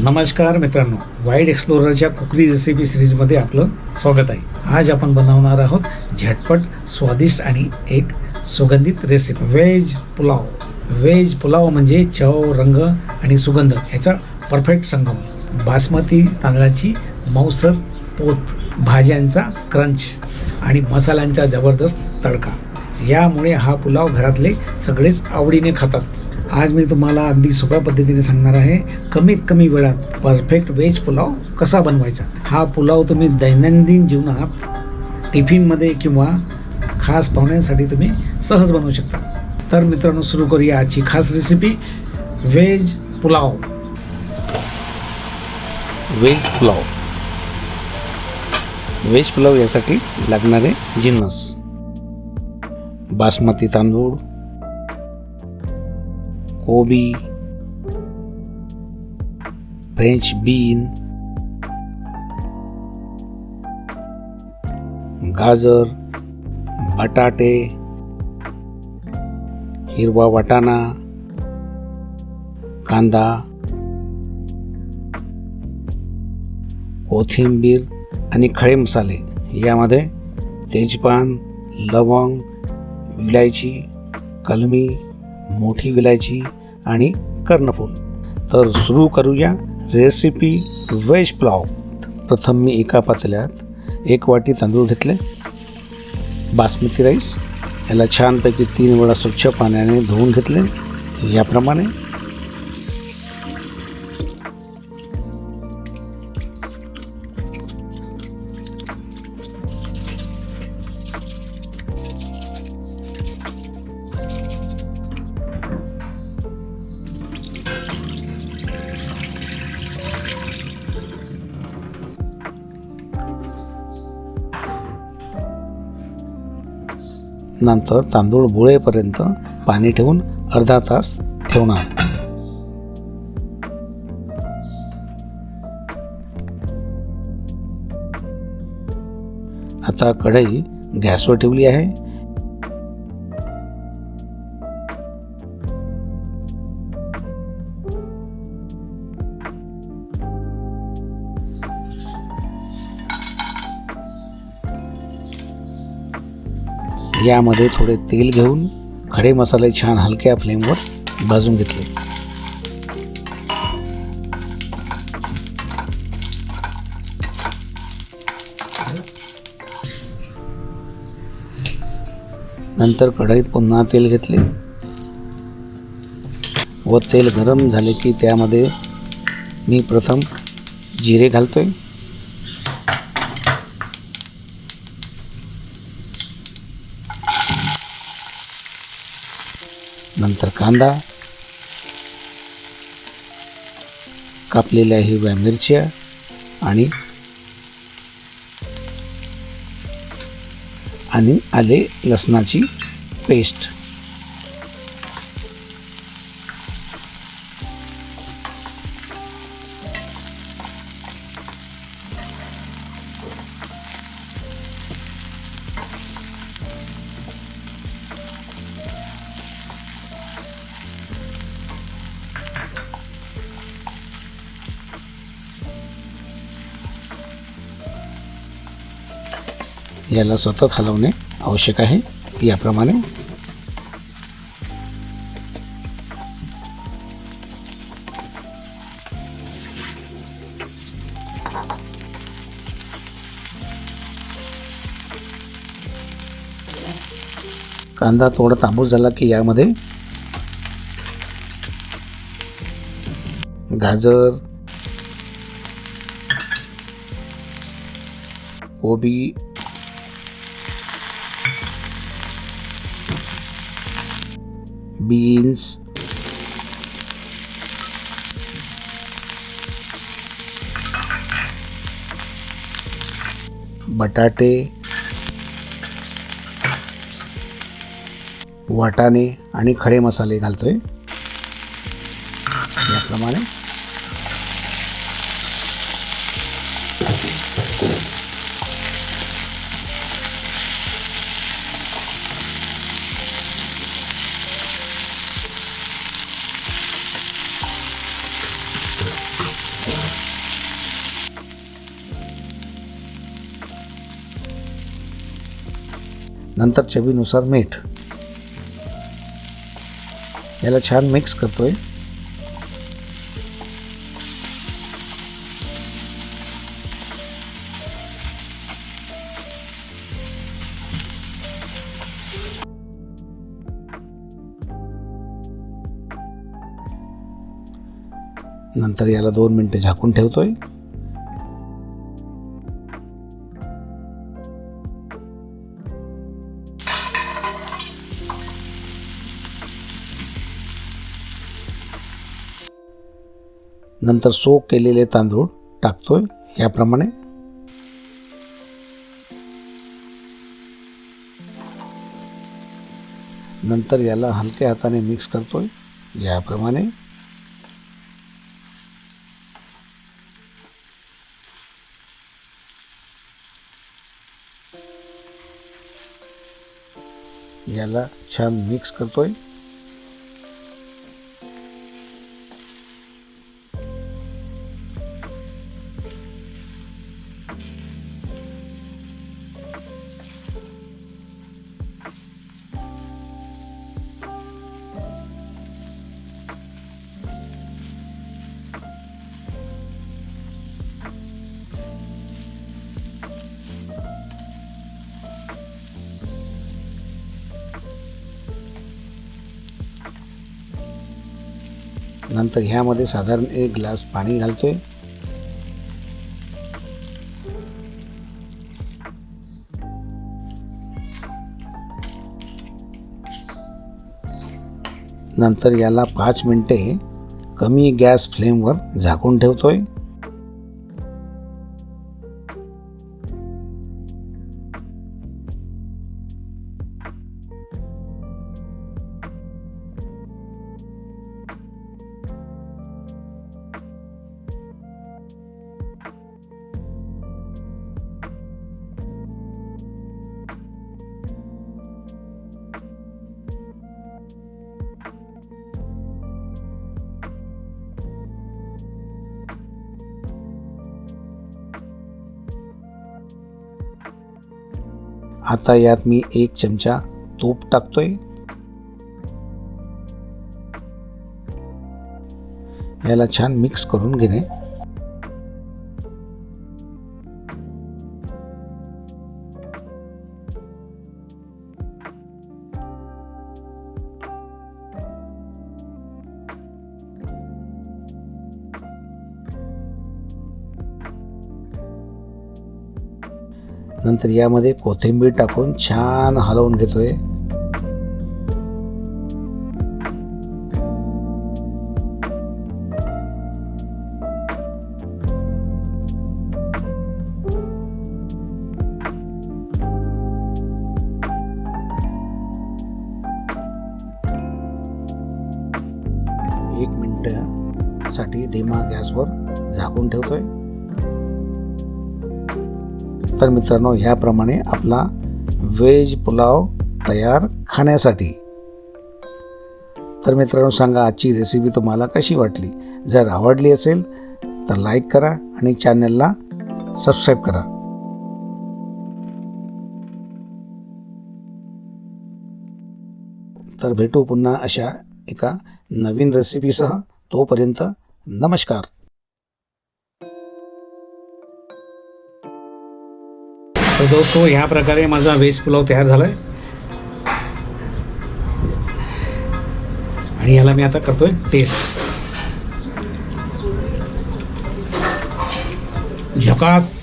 नमस्कार मित्रांनो, वाईल्ड एक्सप्लोररच्या कुकरी रेसिपी सिरीजमध्ये आपलं स्वागत आहे. आज आपण बनवणार आहोत झटपट, स्वादिष्ट आणि एक सुगंधित recipe veg pulao. Veg pulao म्हणजे चव, रंग आणि सुगंध याचा परफेक्ट संगम. बासमती तांदळाची मऊसर पोत, भाज्यांचा क्रंच आणि मसाल्यांचा जबरदस्त तडका यामुळे हा पुलाव घरातले सगळेच आवडीने खातात. आज मी तुम्हाला अगदी सोप्या पद्धतीने सांगणार आहे, कमीत कमी वेळात परफेक्ट व्हेज पुलाव कसा बनवायचा. हा पुलाव तुम्ही दैनंदिन जीवनात टिफिनमध्ये किंवा खास पाहुण्यांसाठी तुम्ही सहज बनवू शकता. तर मित्रांनो, सुरू करूया आजची खास recipe veg pulao. Veg pulao. Veg pulao यासाठी लागणारे जिन्नस: बासमती तांदूळ, कोबी, फ्रेंच बीन, गाजर, बटाटे, हिरवा वाटाणा, कांदा, कोथिंबीर आणि खडे मसाले. यामध्ये तेजपान, लवंग, विलायची, कलमी, मोठी विलायची आणि कर्णफूल. तर सुरू करूया रेसिपी व्हेज पुलाव. प्रथम मी एका पातेल्यात 1 वाटी तांदूळ घेतले. बासमती राईस याला छानपैकी 3 वेळा स्वच्छ पाण्याने धुवून घेतले. याप्रमाणे नंतर तांदूळ बुडेपर्यंत पाणी ठेवून अर्धा तास ठेवणार. आता कढई गॅसवर ठेवली आहे. यामध्ये थोडे तेल घेऊन खडे मसाले छान हलक्या फ्लेमवर भाजून घेतले. नंतर कढईत पुन्हा तेल घेतले व तेल गरम झाले की त्यामध्ये मी प्रथम जिरे घालतोय. नंतर कांदा, कापलेल्या हिरव्या मिरच्या आणि आले लसणाची पेस्ट. याला सतत हलवणे आवश्यक आहे. याप्रमाणे कांदा थोडा तांबूस झाला की यामध्ये गाजर, कोबी, बीन्स, बटाटे, वाटाणे आणि खडे मसाले घालतोय. याप्रमाणे नंतर चवीनुसार मीठ. याला छान मिक्स करतोय. नंतर याला 2 मिनिटे झाकून ठेवतोय. नंतर सोक केलेले तांदूळ टाकतोय याप्रमाणे. नंतर याला हलक्या हाताने मिक्स करतोय याप्रमाणे. याला छान मिक्स करतोय. नंतर ह्यामध्ये साधारण 1 ग्लास पाणी घालतोय. नंतर याला 5 मिनिटे कमी गॅस फ्लेमवर झाकून ठेवतोय. आता यात मी 1 चमचा तूप टाकतोय. याला छान मिक्स करून घेणे. नंतर यामध्ये कोथिंबीर टाकून छान हलवून घेतोय. एक मिनिटासाठी धीमा गॅसवर झाकून ठेवतोय. तर मित्रांनो, ह्याप्रमाणे आपला व्हेज पुलाव तयार खाण्यासाठी. तर मित्रांनो, सांगा आजची रेसिपी तुम्हाला कशी वाटली. जर आवडली असेल तर लाईक करा आणि चॅनलला सबस्क्राईब करा. तर भेटू पुन्हा अशा एका नवीन रेसिपीसह. तोपर्यंत नमस्कार. तर दोस्तो, ह्या प्रकारे माझा व्हेज पुलाव तयार झाला आहे आणि याला मी आता करतोय टेस्ट. झकास.